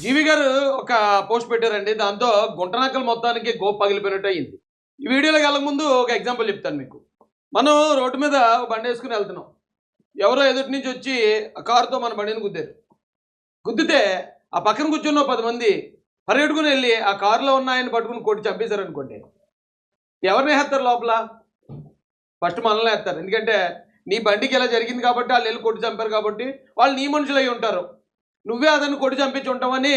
జీవి గారు ఒక పోస్ట్ పెట్టారండి. దాంతో గుంటనక్కలు మొత్తానికి గోప్ పగిలిపోయినట్టు అయింది. ఈ వీడియోలోకి వెళ్ళక ముందు ఒక ఎగ్జాంపుల్ చెప్తాను మీకు. మనం రోడ్డు మీద బండి వేసుకుని వెళ్తున్నాం. ఎవరో ఎదుటి నుంచి వచ్చి ఆ కారుతో మన బండిని గుద్దారు. గుద్దితే ఆ పక్కన కూర్చున్న 10 మంది పరిగెట్టుకుని వెళ్ళి ఆ కారులో ఉన్న ఆయన పట్టుకుని కొట్టి చంపేశారు అనుకోండి. ఎవరిని వేస్తారు లోపల? ఫస్ట్ మనల్ని వేస్తారు. ఎందుకంటే నీ బండికి ఇలా జరిగింది కాబట్టి వాళ్ళు వెళ్ళి కొట్టి చంపారు కాబట్టి వాళ్ళు నీ మనుషులు అయి ఉంటారు. నువ్వే అతన్ని కొట్టి చంపించి ఉంటామని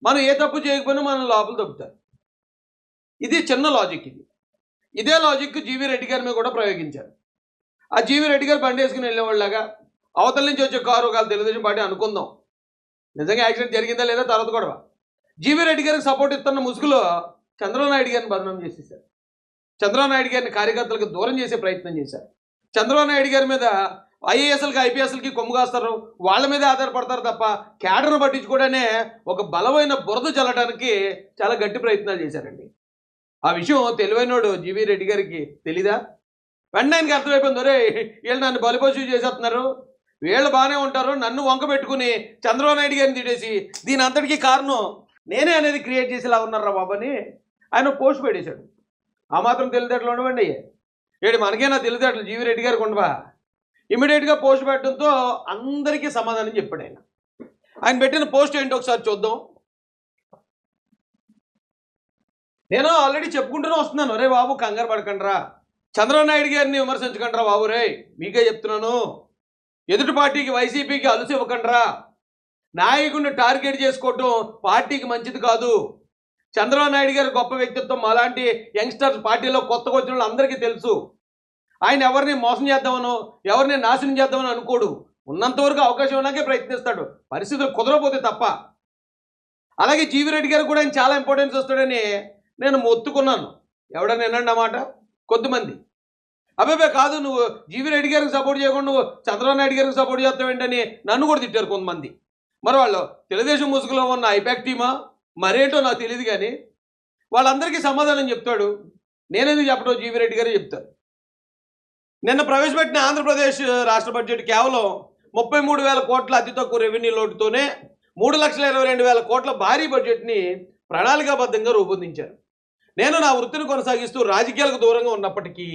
మనం ఏ తప్పు చేయకపోయినా మనం లోపల దొబ్బుతారు. ఇది చిన్న లాజిక్. ఇదే లాజిక్ జీవీ రెడ్డి గారి మీద కూడా ప్రయోగించారు. ఆ జీవీ రెడ్డి గారు బండి వేసుకుని వెళ్ళేవాళ్ళలాగా అవతల నుంచి వచ్చే కారు ఒక తెలుగుదేశం పార్టీ అనుకుందాం. నిజంగా యాక్సిడెంట్ జరిగిందా లేదా తర్వాత కూడా జీవీ రెడ్డి గారికి సపోర్ట్ ఇస్తున్న ముసుగులో చంద్రబాబు నాయుడు గారిని బదనాం చేసేసారు. చంద్రబాబు నాయుడు గారిని కార్యకర్తలకు దూరం చేసే ప్రయత్నం చేశారు. చంద్రబాబు నాయుడు గారి మీద ఐఏఎస్ఎల్కి ఐపీఎస్ఎల్కి కొమ్ము కాస్తారు, వాళ్ళ మీదే ఆధారపడతారు తప్ప క్యాడర్ను పట్టించుకోవడానే ఒక బలమైన బురద చల్లడానికి చాలా గట్టి ప్రయత్నాలు చేశారండి. ఆ విషయం తెలివైనోడు జీవీ రెడ్డి గారికి తెలీదా? వెంటనే ఆయనకి అర్థమైపోయింది, ఒరే వీళ్ళు నన్ను బలిపశువు చేసేస్తున్నారు, వీళ్ళు బాగానే ఉంటారు, నన్ను వంక పెట్టుకుని చంద్రబాబు నాయుడు గారిని తిట్టేసి దీని అంతటికీ కారణం నేనే అనేది క్రియేట్ చేసేలా ఉన్నారా బాబు అని ఆయన పోస్ట్ పెట్టేశాడు. ఆ మాత్రం తెలివితేటలు ఉండవండి. ఏడు మనకేనా తెలివితేటలు జీవీ రెడ్డి గారికి ఉండవా? ఇమీడియట్గా పోస్ట్ పెట్టడంతో అందరికీ సమాధానం చెప్పాడు ఆయన. ఆయన పెట్టిన పోస్ట్ ఏంటో ఒకసారి చూద్దాం. నేను ఆల్రెడీ చెప్పుకుంటూనే వస్తున్నాను, రే బాబు కంగారు పడకండిరా, చంద్రబాబు నాయుడు గారిని విమర్శించకండిరా బాబు, రే మీకే చెప్తున్నాను, ఎదుటి పార్టీకి వైసీపీకి అలుసు ఇవ్వకండిరా, నాయకుడిని టార్గెట్ చేసుకోవటం పార్టీకి మంచిది కాదు. చంద్రబాబు నాయుడు గారి గొప్ప వ్యక్తిత్వం అలాంటి యంగ్స్టర్స్ పార్టీలో కొత్తగా వచ్చిన వాళ్ళు అందరికీ తెలుసు. ఆయన ఎవరిని మోసం చేద్దామనో ఎవరిని నాశనం చేద్దామని అనుకోడు. ఉన్నంతవరకు అవకాశం ఉన్నాకే ప్రయత్నిస్తాడు, పరిస్థితులు కుదరపోతే తప్ప. అలాగే జీవీ రెడ్డి గారు కూడా ఆయన చాలా ఇంపార్టెన్స్ వస్తాడని నేను మొత్తుకున్నాను. ఎవడని వినండి అన్నమాట కొద్దిమంది. అబ్బాయి కాదు, నువ్వు జీవీ రెడ్డి గారికి సపోర్ట్ చేయకుండా నువ్వు చంద్రబాబు నాయుడు గారికి సపోర్ట్ చేస్తావేంటని నన్ను కూడా తిట్టారు కొంతమంది. మరి వాళ్ళు తెలుగుదేశం ముసుగులో ఉన్న ఐపాక్ టీమా మరేంటో నాకు తెలియదు, కానీ వాళ్ళందరికీ సమాధానం చెప్తాడు. నేనేందుకు చెప్పడం, జీవీ రెడ్డి గారే చెప్తారు. నిన్న ప్రవేశపెట్టిన ఆంధ్రప్రదేశ్ రాష్ట్ర బడ్జెట్ కేవలం 33,000 కోట్ల అతి తక్కువ రెవెన్యూ లోటుతోనే 3,22,000 కోట్ల భారీ బడ్జెట్ని ప్రణాళికాబద్ధంగా రూపొందించారు. నేను నా వృత్తిని కొనసాగిస్తూ రాజకీయాలకు దూరంగా ఉన్నప్పటికీ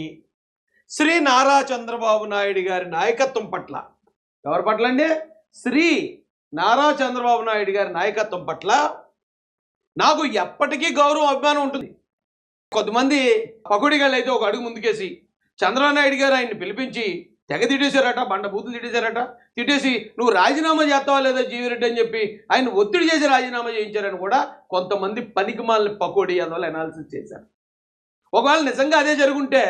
శ్రీ నారా చంద్రబాబు నాయుడు గారి నాయకత్వం పట్ల, ఎవరి పట్ల అండి? శ్రీ నారా చంద్రబాబు నాయుడు గారి నాయకత్వం పట్ల నాకు ఎప్పటికీ గౌరవం అభిమానం ఉంటుంది. కొంతమంది పకోడీగాళ్ళు అయితే ఒక అడుగు ముందుకేసి చంద్రబాబు నాయుడు గారు ఆయన్ని పిలిపించి తెగ తిట్టేశారట, బండ బూతులు తిట్టేశారట. తిట్టేసి నువ్వు రాజీనామా చేస్తావా లేదా జీవీ రెడ్డి అని చెప్పి ఆయన ఒత్తిడి చేసి రాజీనామా చేయించారని కూడా కొంతమంది పనికిమాలిన పకోడీ అందువల్ల అనాలిసిస్ చేశారు. ఒకవేళ నిజంగా అదే జరుగుంటే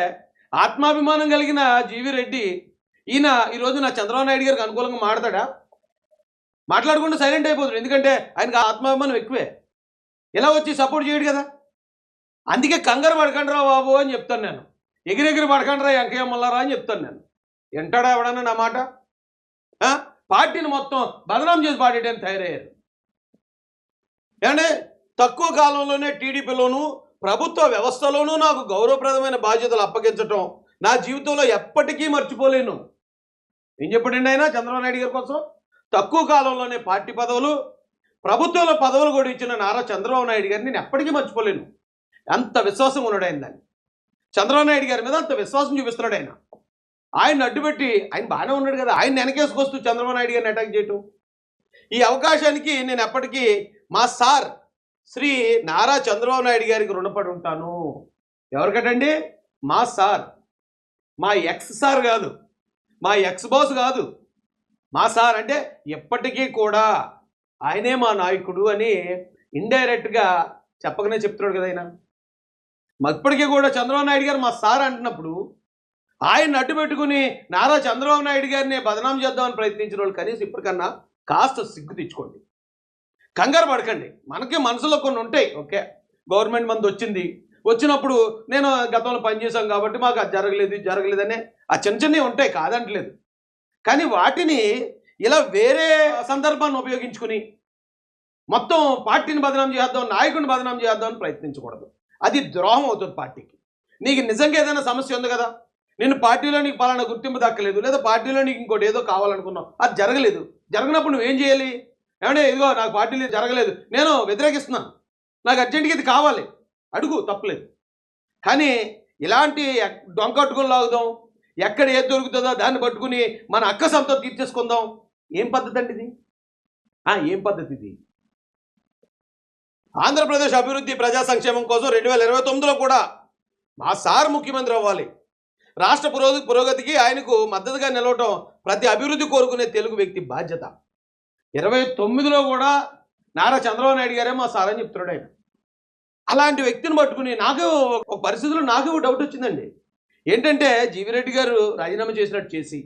ఆత్మాభిమానం కలిగిన జీవీ రెడ్డి ఈయన ఈరోజు నా చంద్రబాబు నాయుడు గారికి అనుకూలంగా మాట్లాడతాడా? మాట్లాడకుండా సైలెంట్ అయిపోతాడు. ఎందుకంటే ఆయనకు ఆత్మాభిమానం ఎక్కువే. ఇలా వచ్చి సపోర్ట్ చేయడు కదా. అందుకే కంగారు పడకండిరా బాబు అని చెప్తాను నేను. ఎగిరెగిరి పడకండిరా వెంకయ్య మల్లారా అని చెప్తాను నేను. ఎంటాడా ఎవడన్నా నా మాట? పార్టీని మొత్తం బదనాం చేసి పాడేయడానికి తయారయ్యారు. ఏమంటే తక్కువ కాలంలోనే టీడీపీలోనూ ప్రభుత్వ వ్యవస్థలోనూ నాకు గౌరవప్రదమైన బాధ్యతలు అప్పగించటం నా జీవితంలో ఎప్పటికీ మర్చిపోలేను. ఏం చెప్పండి ఆయన చంద్రబాబు నాయుడు గారి కోసం? తక్కువ కాలంలోనే పార్టీ పదవులు, ప్రభుత్వంలో పదవులు కూడా ఇచ్చిన నారా చంద్రబాబు నాయుడు గారిని నేను ఎప్పటికీ మర్చిపోలేను. అంత విశ్వాసం ఉన్నాడు ఆయన. దాన్ని చంద్రబాబు నాయుడు గారి మీద అంత విశ్వాసం చూపిస్తున్నాడు ఆయన. ఆయన అడ్డుపెట్టి ఆయన బాగానే ఉన్నాడు కదా, ఆయన వెనకేసుకొస్తూ చంద్రబాబు నాయుడు గారిని అటాక్ చేయటం. ఈ అవకాశానికి నేను ఎప్పటికీ మా సార్ శ్రీ నారా చంద్రబాబు నాయుడు గారికి రుణపడి ఉంటాను. ఎవరికటండి? మా సార్, మా ఎక్స్ సార్ కాదు, మా ఎక్స్ బాస్ కాదు, మా సార్ అంటే ఎప్పటికీ కూడా ఆయనే మా నాయకుడు అని ఇండైరెక్ట్గా చెప్పకనే చెప్తున్నాడు కదా ఆయన. ఇప్పటికీ కూడా చంద్రబాబు నాయుడు గారు మా సార్ అంటున్నప్పుడు ఆయన అడ్డు పెట్టుకుని నారా చంద్రబాబు నాయుడు గారిని బదనాం చేద్దామని ప్రయత్నించిన వాళ్ళు కనీసం ఇప్పటికన్నా కాస్త సిగ్గు తెచ్చుకోండి. కంగారు పడకండి. మనకి మనసులో కొన్ని ఉంటాయి. ఓకే, గవర్నమెంట్ మంది వచ్చినప్పుడు నేను గతంలో పనిచేశాం కాబట్టి మాకు అది జరగలేదనే ఆ చిన్న చిన్నవి ఉంటాయి, కాదంటలేదు. కానీ వాటిని ఇలా వేరే సందర్భాన్ని ఉపయోగించుకుని మొత్తం పార్టీని బదనాం చేద్దాం, నాయకుడిని బదనాం చేద్దామని ప్రయత్నించకూడదు. అది ద్రోహం అవుతుంది పార్టీకి. నీకు నిజంగా ఏదైనా సమస్య ఉంది కదా, నేను పార్టీలో నీకు పలానా గుర్తింపు దక్కలేదు, లేదా పార్టీలో నీకు ఇంకోటి ఏదో కావాలనుకున్నావు, అది జరగలేదు. జరగనప్పుడు నువ్వేం చేయాలి? ఏమంటే ఇదిగో నాకు పార్టీలు జరగలేదు, నేను వ్యతిరేకిస్తున్నాను, నాకు అర్జెంటుగా ఇది కావాలి, అడుగు, తప్పలేదు. కానీ ఇలాంటి డొంకట్టుకుని లాగుదాం, ఎక్కడ ఏది దొరుకుతుందో దాన్ని పట్టుకుని మన అక్క సంతో తీర్చేసుకుందాం, ఏం పద్ధతి అండి ఇది? ఏం పద్ధతి ఇది? ఆంధ్రప్రదేశ్ అభివృద్ధి ప్రజా సంక్షేమం కోసం 2029లో కూడా మా సార్ ముఖ్యమంత్రి అవ్వాలి. రాష్ట్ర పురోగతికి ఆయనకు మద్దతుగా నిలవటం ప్రతి అభివృద్ధి కోరుకునే తెలుగు వ్యక్తి బాధ్యత. 29లో కూడా నారా చంద్రబాబు నాయుడు గారే మా సార్ అని చెప్తున్నాడు ఆయన. అలాంటి వ్యక్తిని పట్టుకుని నాకు ఒక పరిస్థితిలో నాకు డౌట్ వచ్చిందండి. ఏంటంటే జీవి రెడ్డి గారు రాజీనామా చేసినట్టు చేసి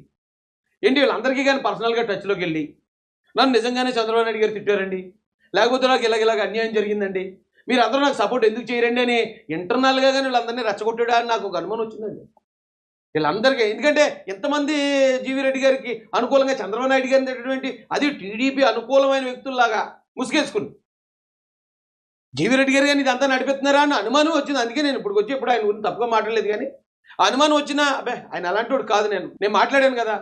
ఏంటి వీళ్ళందరికీ కానీ పర్సనల్గా టచ్లోకి వెళ్ళి నన్ను నిజంగానే చంద్రబాబు నాయుడు గారు తిట్టారండి, లేకపోతే నాకు ఇలాగ అన్యాయం జరిగిందండి, మీరు అందరూ నాకు సపోర్ట్ ఎందుకు చేయరండి అని ఇంటర్నల్గా కానీ వీళ్ళందరినీ రెచ్చగొట్టాడా అని నాకు ఒక అనుమానం వచ్చిందండి. వీళ్ళందరికీ ఎందుకంటే ఎంతమంది జీవి రెడ్డి గారికి అనుకూలంగా చంద్రబాబు నాయుడు గారిని తిట్టేటువంటి, అది టీడీపీ అనుకూలమైన వ్యక్తుల్లాగా ముసుగేసుకుని జీవి రెడ్డి గారు కానీ ఇదంతా నడిపిస్తున్నారా అని అనుమానం వచ్చింది. అందుకే నేను ఇప్పుడు వచ్చి ఆయన గురించి తప్పుగా మాట్లాడలేదు. కానీ అనుమానం వచ్చినా ఆయన అలాంటి వాడు కాదు, నేను మాట్లాడాను కదా,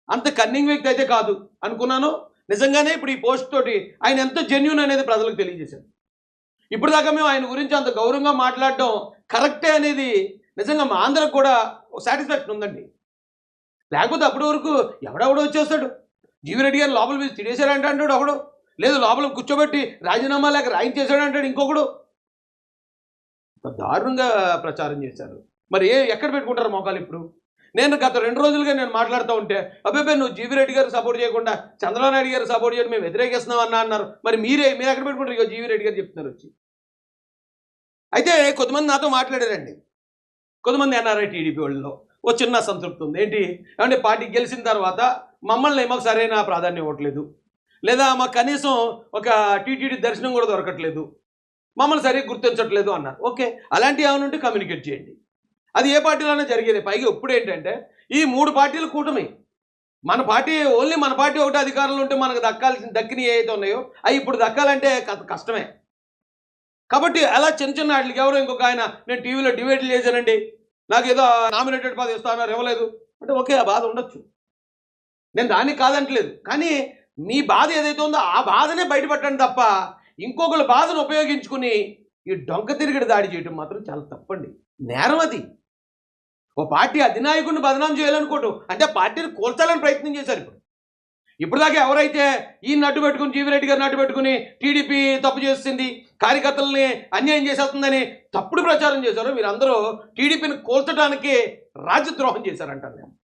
అంత కన్నింగ్ వ్యక్తి అయితే కాదు అనుకున్నాను. నిజంగానే ఇప్పుడు ఈ పోస్ట్ తోటి ఆయన ఎంత జెన్యూన్ అనేది ప్రజలకు తెలియజేశారు. ఇప్పుడు దాకా మేము ఆయన గురించి అంత గౌరవంగా మాట్లాడడం కరెక్టే అనేది నిజంగా మా ఆంధ్రకు కూడా సాటిస్ఫాక్షన్ ఉందండి. లేకపోతే అప్పటి వరకు ఎవడెవడో వచ్చేస్తాడు, జీవి రెడ్డి గారు లోపల పిలిచి తినేశారంటే అంటాడు ఒకడు, లేదు లోపల కూర్చోబెట్టి రాజీనామా లేక రాయించేశాడు అంటాడు ఇంకొకడు. దారుణంగా ప్రచారం చేశారు. మరి ఎక్కడ పెట్టుకుంటారు మోకాలు ఇప్పుడు? నేను గత 2 రోజులుగా నేను మాట్లాడుతూ ఉంటే అబ్బాయి నువ్వు జీవి రెడ్డి గారు సపోర్ట్ చేయకుండా చంద్రబాబు నాయుడు గారు సపోర్ట్ చేయడం మేము వ్యతిరేకిస్తున్నాం అన్నారు. మరి మీరు ఎక్కడ పెట్టుకుంటారు? ఇక జీవి రెడ్డి గారు చెప్తున్నారు వచ్చి. అయితే కొంతమంది నాతో మాట్లాడారండి, కొంతమంది ఎన్ఆర్ఐ టీడీపీ వాళ్ళలో ఓ చిన్న సంతృప్తి ఉంది. ఏంటి అంటే పార్టీ గెలిచిన తర్వాత మమ్మల్ని మాకు సరైన ప్రాధాన్యం ఇవ్వట్లేదు, లేదా మాకు కనీసం ఒక టీటీడీ దర్శనం కూడా దొరకట్లేదు, మమ్మల్ని సరిగ్గా గుర్తించట్లేదు అన్నారు. ఓకే, అలాంటివి ఏమైనా ఉంటే కమ్యూనికేట్ చేయండి. అది ఏ పార్టీలోనే జరిగేది. పైగా ఇప్పుడు ఏంటంటే ఈ 3 పార్టీల కూటమి, మన పార్టీ ఓన్లీ మన పార్టీ ఒకటి అధికారంలో ఉంటే మనకు దక్కిని ఏవైతే ఉన్నాయో అవి ఇప్పుడు దక్కాలంటే కష్టమే. కాబట్టి అలా చిన్న వాటికి ఎవరో ఇంకొక ఆయన నేను టీవీలో డిబేట్లు చేశానండి, నాకు ఏదో నామినేటెడ్ పదవి ఇస్తానన్నారు, ఇవ్వలేదు అంటే ఓకే, ఆ బాధ ఉండొచ్చు, నేను దాన్ని కాదంటలేదు. కానీ మీ బాధ ఏదైతే ఉందో ఆ బాధనే బయటపట్టండి తప్ప ఇంకొకరి బాధను ఉపయోగించుకుని ఈ డొంక తిరిగిడి దాడి చేయడం మాత్రం చాలా తప్పండి, నేరం అది. ఓ పార్టీ అధినాయకుడిని బదనాం చేయాలనుకోవటం అంటే పార్టీని కూల్చాలని ప్రయత్నం చేశారు. ఇప్పుడు దాకా ఎవరైతే ఈ నడ్డు పెట్టుకుని జీవి రెడ్డి గారు నడ్డు పెట్టుకుని టీడీపీ తప్పు చేస్తుంది, కార్యకర్తల్ని అన్యాయం చేసేస్తుందని తప్పుడు ప్రచారం చేశారో వీరందరూ టీడీపీని కూల్చడానికి రాజ్యద్రోహం చేశారంటారు నేను.